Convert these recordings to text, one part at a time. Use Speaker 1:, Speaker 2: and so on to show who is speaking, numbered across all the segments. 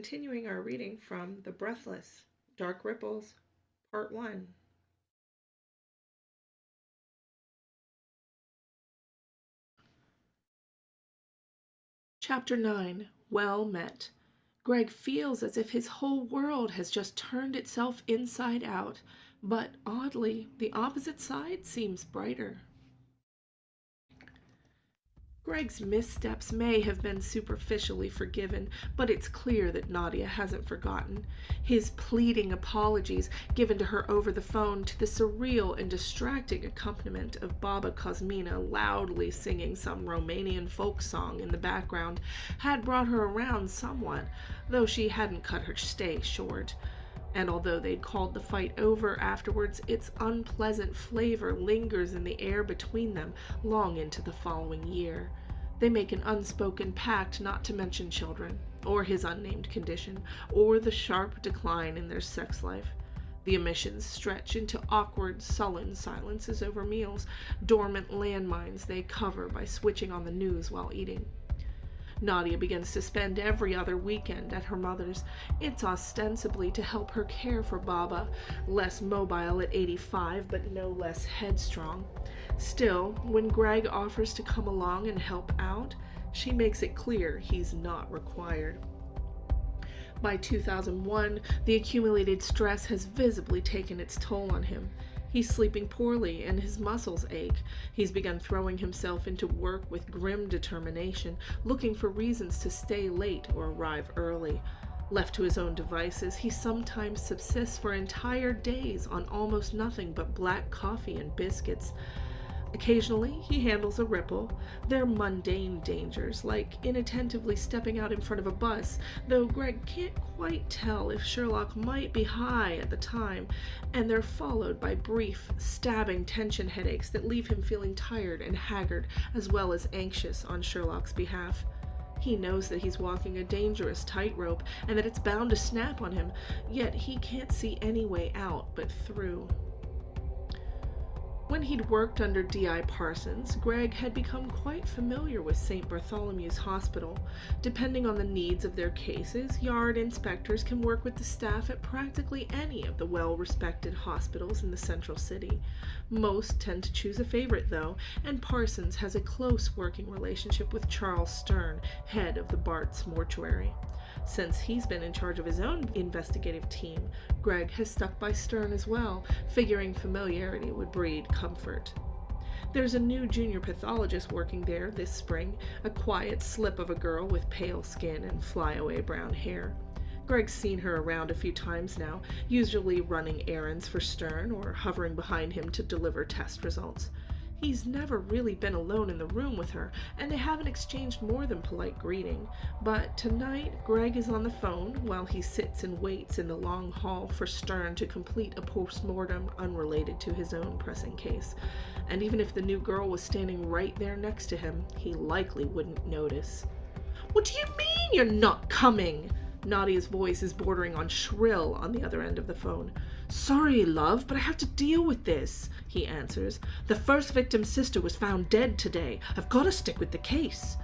Speaker 1: continuing our reading from The Breathless, Dark Ripples, Part 1. Chapter 9, Well Met. Greg feels as if his whole world has just turned itself inside out, but oddly, the opposite side seems brighter. Greg's missteps may have been superficially forgiven, but it's clear that Nadia hasn't forgotten. His pleading apologies given to her over the phone to the surreal and distracting accompaniment of Baba Kosmina loudly singing some Romanian folk song in the background had brought her around somewhat, though she hadn't cut her stay short. And although they'd called the fight over afterwards, its unpleasant flavor lingers in the air between them long into the following year. They make an unspoken pact not to mention children, or his unnamed condition, or the sharp decline in their sex life. The omissions stretch into awkward, sullen silences over meals, dormant landmines they cover by switching on the news while eating. Nadia begins to spend every other weekend at her mother's. It's ostensibly to help her care for Baba, less mobile at 85 but no less headstrong. Still, when Greg offers to come along and help out, she makes it clear he's not required. By 2001, the accumulated stress has visibly taken its toll on him. He's sleeping poorly and his muscles ache. He's begun throwing himself into work with grim determination, looking for reasons to stay late or arrive early. Left to his own devices, he sometimes subsists for entire days on almost nothing but black coffee and biscuits. Occasionally, he handles a ripple. They're mundane dangers, like inattentively stepping out in front of a bus, though Greg can't quite tell if Sherlock might be high at the time, and they're followed by brief, stabbing tension headaches that leave him feeling tired and haggard, as well as anxious on Sherlock's behalf. He knows that he's walking a dangerous tightrope, and that it's bound to snap on him, yet he can't see any way out but through. When he'd worked under D.I. Parsons, Greg had become quite familiar with St. Bartholomew's Hospital. Depending on the needs of their cases, yard inspectors can work with the staff at practically any of the well-respected hospitals in the central city. Most tend to choose a favorite, though, and Parsons has a close working relationship with Charles Stern, head of the Bart's mortuary. Since he's been in charge of his own investigative team, Greg has stuck by Stern as well, figuring familiarity would breed comfort. There's a new junior pathologist working there this spring, a quiet slip of a girl with pale skin and flyaway brown hair. Greg's seen her around a few times now, usually running errands for Stern or hovering behind him to deliver test results. He's never really been alone in the room with her, and they haven't exchanged more than polite greeting. But tonight, Greg is on the phone while he sits and waits in the long hall for Stern to complete a post-mortem unrelated to his own pressing case. And even if the new girl was standing right there next to him, he likely wouldn't notice. "What do you mean you're not coming?" Nadia's voice is bordering on shrill on the other end of the phone. "Sorry, love, but I have to deal with this," he answers. "The first victim's sister was found dead today. I've got to stick with the case."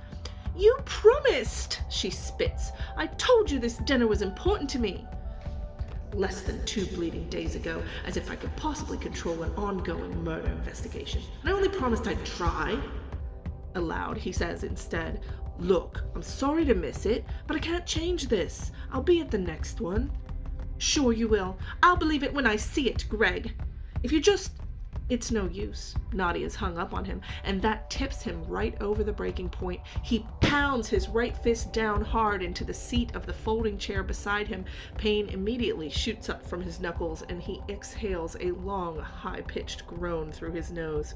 Speaker 1: "You promised," she spits. "I told you this dinner was important to me." "Less than 2 bleeding days ago, as if I could possibly control an ongoing murder investigation. And I only promised I'd try." Aloud, he says instead, "Look, I'm sorry to miss it, but I can't change this. I'll be at the next one." "Sure you will. I'll believe it when I see it, Greg. If you just—" It's no use. Nadia's hung up on him, and that tips him right over the breaking point. He pounds his right fist down hard into the seat of the folding chair beside him. Pain immediately shoots up from his knuckles, and he exhales a long, high-pitched groan through his nose.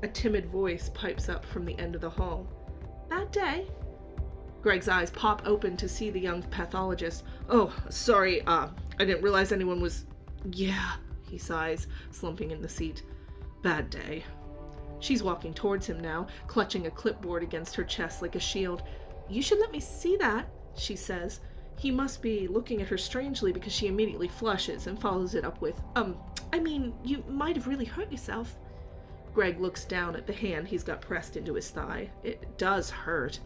Speaker 1: A timid voice pipes up from the end of the hall. "Bad day?" Greg's eyes pop open to see the young pathologist. "Oh, sorry, I didn't realize anyone was—" "Yeah," he sighs, slumping in the seat. "Bad day." She's walking towards him now, clutching a clipboard against her chest like a shield. "You should let me see that," she says. He must be looking at her strangely because she immediately flushes and follows it up with, you might have really hurt yourself." Greg looks down at the hand he's got pressed into his thigh. It does hurt.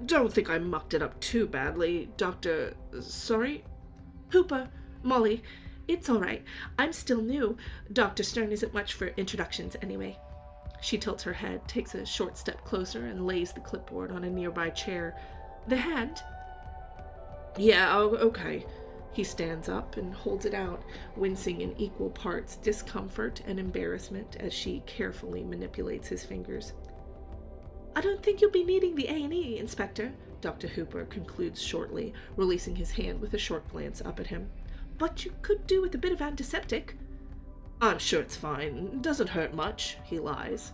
Speaker 1: Don't think I mucked it up too badly, Dr. Sorry?
Speaker 2: Hooper, Molly, it's all right. I'm still new. Dr. Stern isn't much for introductions anyway. She tilts her head, takes a short step closer, and lays the clipboard on a nearby chair. The hand?
Speaker 1: Yeah, okay. He stands up and holds it out, wincing in equal parts discomfort and embarrassment as she carefully manipulates his fingers.
Speaker 2: I don't think you'll be needing the A&E, Inspector, Dr. Hooper concludes shortly, releasing his hand with a short glance up at him. But you could do with a bit of antiseptic.
Speaker 1: I'm sure it's fine. Doesn't hurt much, he lies.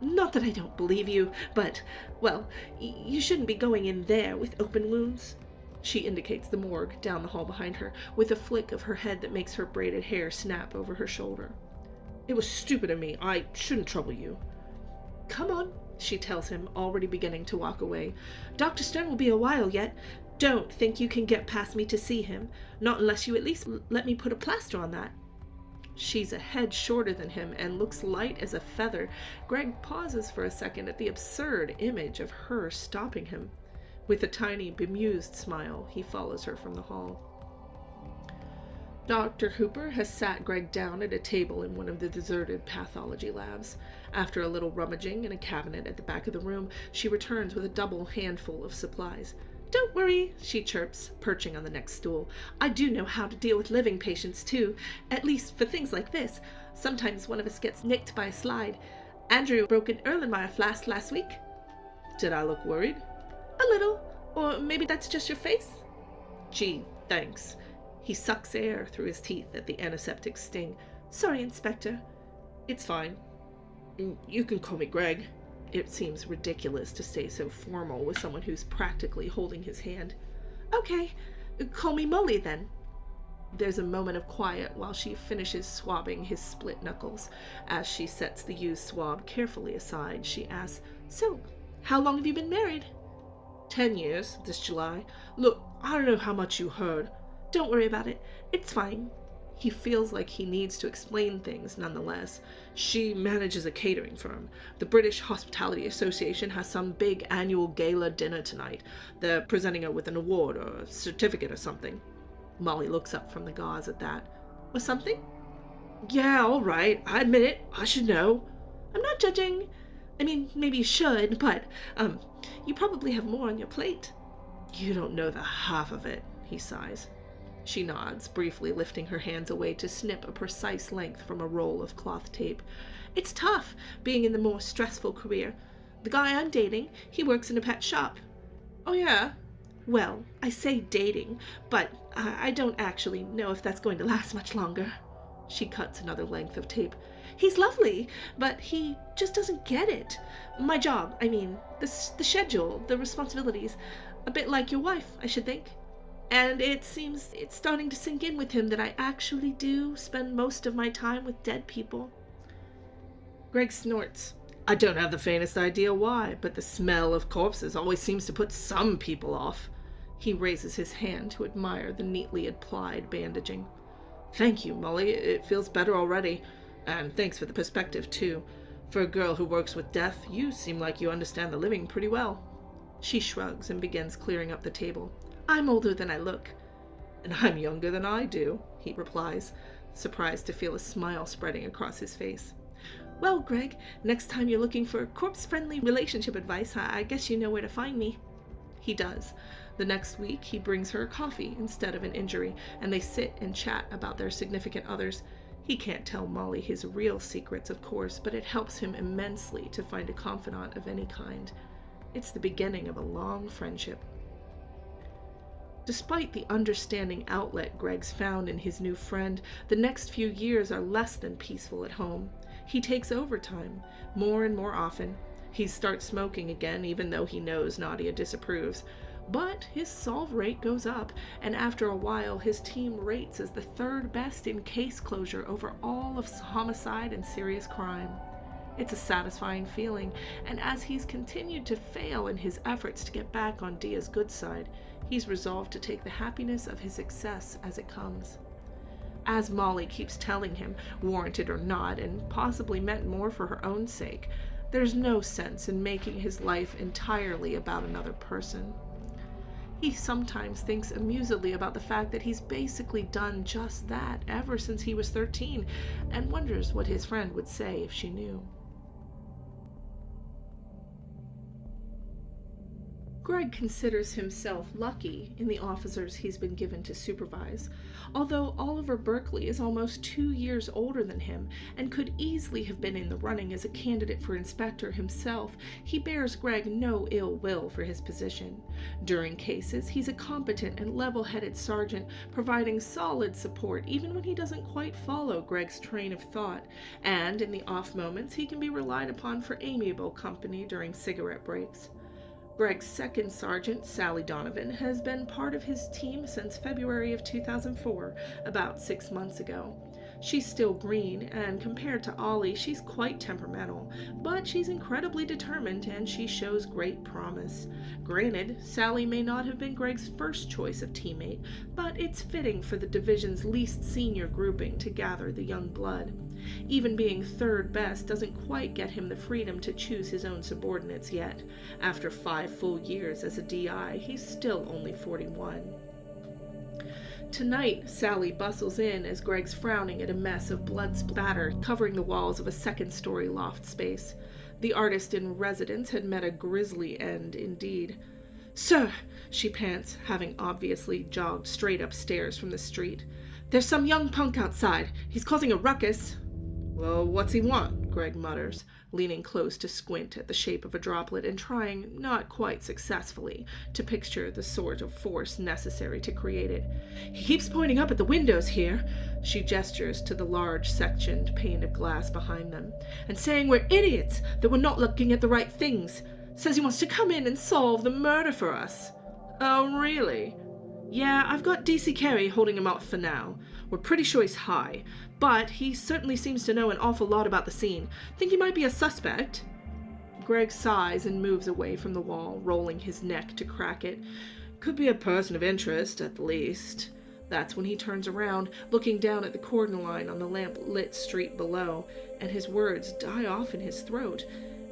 Speaker 2: Not that I don't believe you, but, well, you shouldn't be going in there with open wounds.
Speaker 1: She indicates the morgue down the hall behind her, with a flick of her head that makes her braided hair snap over her shoulder. It was stupid of me. I shouldn't trouble you.
Speaker 2: Come on, she tells him, already beginning to walk away. Dr. Stern will be a while yet. Don't think you can get past me to see him, not unless you at least let me put a plaster on that.
Speaker 1: She's a head shorter than him and looks light as a feather. Greg pauses for a second at the absurd image of her stopping him. With a tiny, bemused smile, he follows her from the hall. Dr. Hooper has sat Greg down at a table in one of the deserted pathology labs. After a little rummaging in a cabinet at the back of the room, she returns with a double handful of supplies.
Speaker 2: Don't worry, she chirps, perching on the next stool. I do know how to deal with living patients, too. At least for things like this. Sometimes one of us gets nicked by a slide. Andrew broke an Erlenmeyer flask last week.
Speaker 1: Did I look worried?
Speaker 2: A little. Or maybe that's just your face?
Speaker 1: Gee, thanks.
Speaker 2: He sucks air through his teeth at the antiseptic sting. Sorry, Inspector.
Speaker 1: It's fine. You can call me Greg. It seems ridiculous to stay so formal with someone who's practically holding his hand.
Speaker 2: Okay, call me Molly then.
Speaker 1: There's a moment of quiet while she finishes swabbing his split knuckles. As she sets the used swab carefully aside, she asks,
Speaker 2: So, how long have you been married?
Speaker 1: 10 years, this July. Look, I don't know how much you heard.
Speaker 2: Don't worry about it. It's fine.
Speaker 1: He feels like he needs to explain things nonetheless. She manages a catering firm. The British Hospitality Association has some big annual gala dinner tonight. They're presenting her with an award or a certificate or something. Molly looks up from the gauze at that.
Speaker 2: Or something?
Speaker 1: Yeah, all right. I admit it. I should know.
Speaker 2: I'm not judging. I mean, maybe you should, but, you probably have more on your plate.
Speaker 1: You don't know the half of it, he sighs. She nods, briefly lifting her hands away to snip a precise length from a roll of cloth tape.
Speaker 2: It's tough, being in the more stressful career. The guy I'm dating, he works in a pet shop.
Speaker 1: Oh, yeah?
Speaker 2: Well, I say dating, but I don't actually know if that's going to last much longer. She cuts another length of tape. He's lovely, but he just doesn't get it. My job, I mean, the schedule, the responsibilities. A bit like your wife, I should think. And it seems it's starting to sink in with him that I actually do spend most of my time with dead people.
Speaker 1: Greg snorts. I don't have the faintest idea why, but the smell of corpses always seems to put some people off. He raises his hand to admire the neatly applied bandaging. Thank you, Molly. It feels better already. And thanks for the perspective, too. For a girl who works with death, you seem like you understand the living pretty well. She shrugs and begins clearing up the table.
Speaker 2: I'm older than I look.
Speaker 1: And I'm younger than I do, he replies, surprised to feel a smile spreading across his face.
Speaker 2: Well, Greg, next time you're looking for corpse-friendly relationship advice, I guess you know where to find me.
Speaker 1: He does. The next week, he brings her coffee instead of an injury, and they sit and chat about their significant others. He can't tell Molly his real secrets, of course, but it helps him immensely to find a confidant of any kind. It's the beginning of a long friendship. Despite the understanding outlet Greg's found in his new friend, the next few years are less than peaceful at home. He takes overtime, more and more often. He starts smoking again, even though he knows Nadia disapproves. But his solve rate goes up, and after a while his team rates as the third best in case closure over all of homicide and serious crime. It's a satisfying feeling, and as he's continued to fail in his efforts to get back on Dia's good side, he's resolved to take the happiness of his success as it comes. As Molly keeps telling him, warranted or not, and possibly meant more for her own sake, There's no sense in making his life entirely about another person. He sometimes thinks amusedly about the fact that he's basically done just that ever since he was 13, and wonders what his friend would say if she knew. Greg considers himself lucky in the officers he's been given to supervise. Although Oliver Berkeley is almost 2 years older than him and could easily have been in the running as a candidate for inspector himself, he bears Greg no ill will for his position. During cases, he's a competent and level-headed sergeant, providing solid support even when he doesn't quite follow Greg's train of thought, and in the off moments he can be relied upon for amiable company during cigarette breaks. Greg's second sergeant, Sally Donovan, has been part of his team since February of 2004, about 6 months ago. She's still green, and compared to Ollie, she's quite temperamental, but she's incredibly determined and she shows great promise. Granted, Sally may not have been Greg's first choice of teammate, but it's fitting for the division's least senior grouping to gather the young blood. Even being third best doesn't quite get him the freedom to choose his own subordinates yet. After 5 full years as a DI, he's still only 41. Tonight, Sally bustles in as Greg's frowning at a mess of blood spatter covering the walls of a second-story loft space. The artist in residence had met a grisly end indeed. "Sir," she pants, having obviously jogged straight upstairs from the street. "There's some young punk outside. He's causing a ruckus." "Well, what's he want?" Greg mutters, leaning close to squint at the shape of a droplet and trying, not quite successfully, to picture the sort of force necessary to create it. "He keeps pointing up at the windows here," she gestures to the large sectioned pane of glass behind them, "and saying we're idiots, that we're not looking at the right things. Says he wants to come in and solve the murder for us." "Oh, really?" "Yeah, I've got DC Carey holding him off for now. We're pretty sure he's high, but he certainly seems to know an awful lot about the scene. Think he might be a suspect?" Greg sighs and moves away from the wall, rolling his neck to crack it. "Could be a person of interest, at the least." That's when he turns around, looking down at the cordon line on the lamp-lit street below, and his words die off in his throat.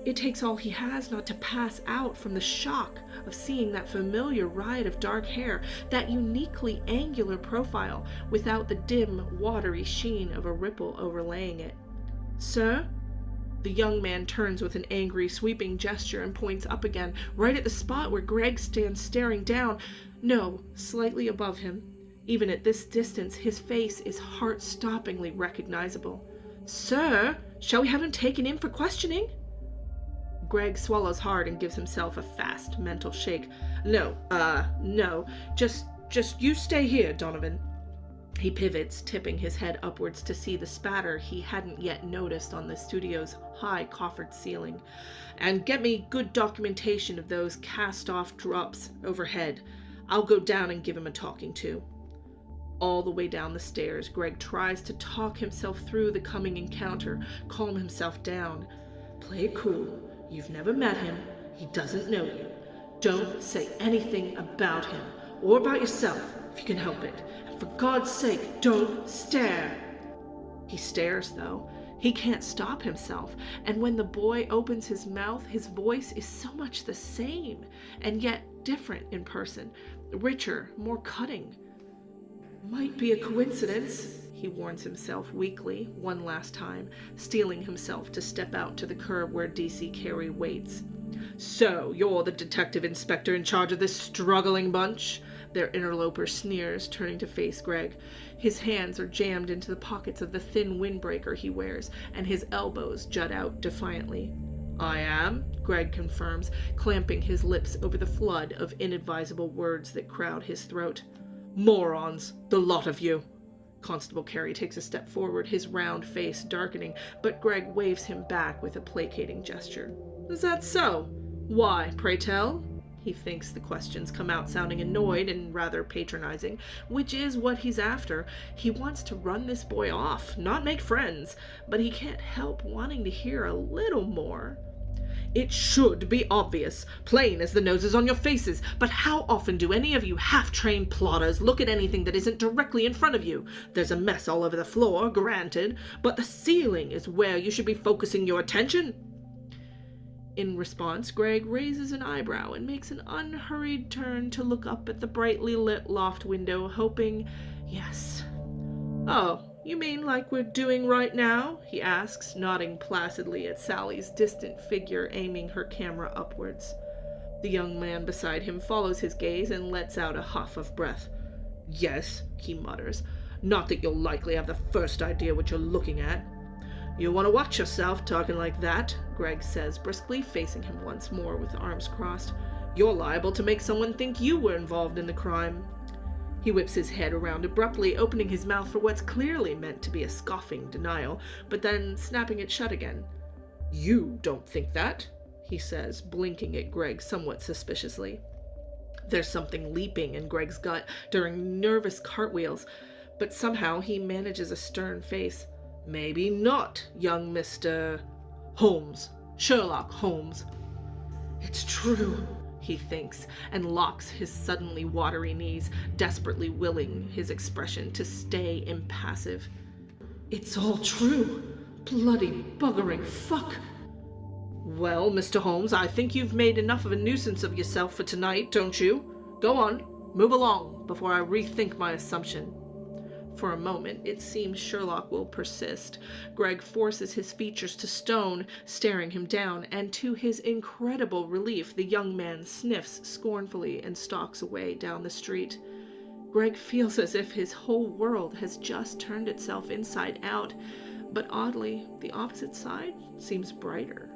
Speaker 1: It takes all he has not to pass out from the shock of seeing that familiar riot of dark hair, that uniquely angular profile, without the dim, watery sheen of a ripple overlaying it. "Sir?" The young man turns with an angry, sweeping gesture and points up again, right at the spot where Greg stands staring down. No, slightly above him. Even at this distance, his face is heart-stoppingly recognizable. "Sir, shall we have him taken in for questioning?" Greg swallows hard and gives himself a fast mental shake. No. Just you stay here, Donovan." He pivots, tipping his head upwards to see the spatter he hadn't yet noticed on the studio's high coffered ceiling. "And get me good documentation of those cast-off drops overhead. I'll go down and give him a talking to." All the way down the stairs, Greg tries to talk himself through the coming encounter, calm himself down. "Play it cool. You've never met him. He doesn't know you. Don't say anything about him, or about yourself, if you can help it. And for God's sake, don't stare." He stares, though. He can't stop himself, and when the boy opens his mouth, his voice is so much the same, and yet different in person, richer, more cutting. "Might be a coincidence," he warns himself weakly, one last time, steeling himself to step out to the curb where DC Carey waits. "So, you're the detective inspector in charge of this struggling bunch?" their interloper sneers, turning to face Greg. His hands are jammed into the pockets of the thin windbreaker he wears, and his elbows jut out defiantly. "I am," Greg confirms, clamping his lips over the flood of inadvisable words that crowd his throat. "Morons, the lot of you." Constable Carey takes a step forward, his round face darkening, but Greg waves him back with a placating gesture. "Is that so? Why, pray tell?" He thinks the questions come out sounding annoyed and rather patronizing, which is what he's after. He wants to run this boy off, not make friends, but he can't help wanting to hear a little more. "It should be obvious, plain as the noses on your faces, but how often do any of you half-trained plotters look at anything that isn't directly in front of you? There's a mess all over the floor, granted, but the ceiling is where you should be focusing your attention." In response, Greg raises an eyebrow and makes an unhurried turn to look up at the brightly lit loft window, hoping, yes. "Oh, you mean like we're doing right now?" he asks, nodding placidly at Sally's distant figure aiming her camera upwards. The young man beside him follows his gaze and lets out a huff of breath. "Yes," he mutters. "Not that you'll likely have the first idea what you're looking at." "You want to watch yourself talking like that," Greg says briskly, facing him once more with arms crossed. "You're liable to make someone think you were involved in the crime." He whips his head around abruptly, opening his mouth for what's clearly meant to be a scoffing denial, but then snapping it shut again. "You don't think that?" he says, blinking at Greg somewhat suspiciously. There's something leaping in Greg's gut during nervous cartwheels, but somehow he manages a stern face. "Maybe not, young Mr. Holmes. Sherlock Holmes." "It's true," he thinks, and locks his suddenly watery knees, desperately willing his expression to stay impassive. "It's all true. Bloody buggering fuck." "Well, Mr. Holmes, I think you've made enough of a nuisance of yourself for tonight, don't you? Go on, move along, before I rethink my assumption." For a moment, it seems Sherlock will persist. Greg forces his features to stone, staring him down, and to his incredible relief, the young man sniffs scornfully and stalks away down the street. Greg feels as if his whole world has just turned itself inside out, but oddly, the opposite side seems brighter.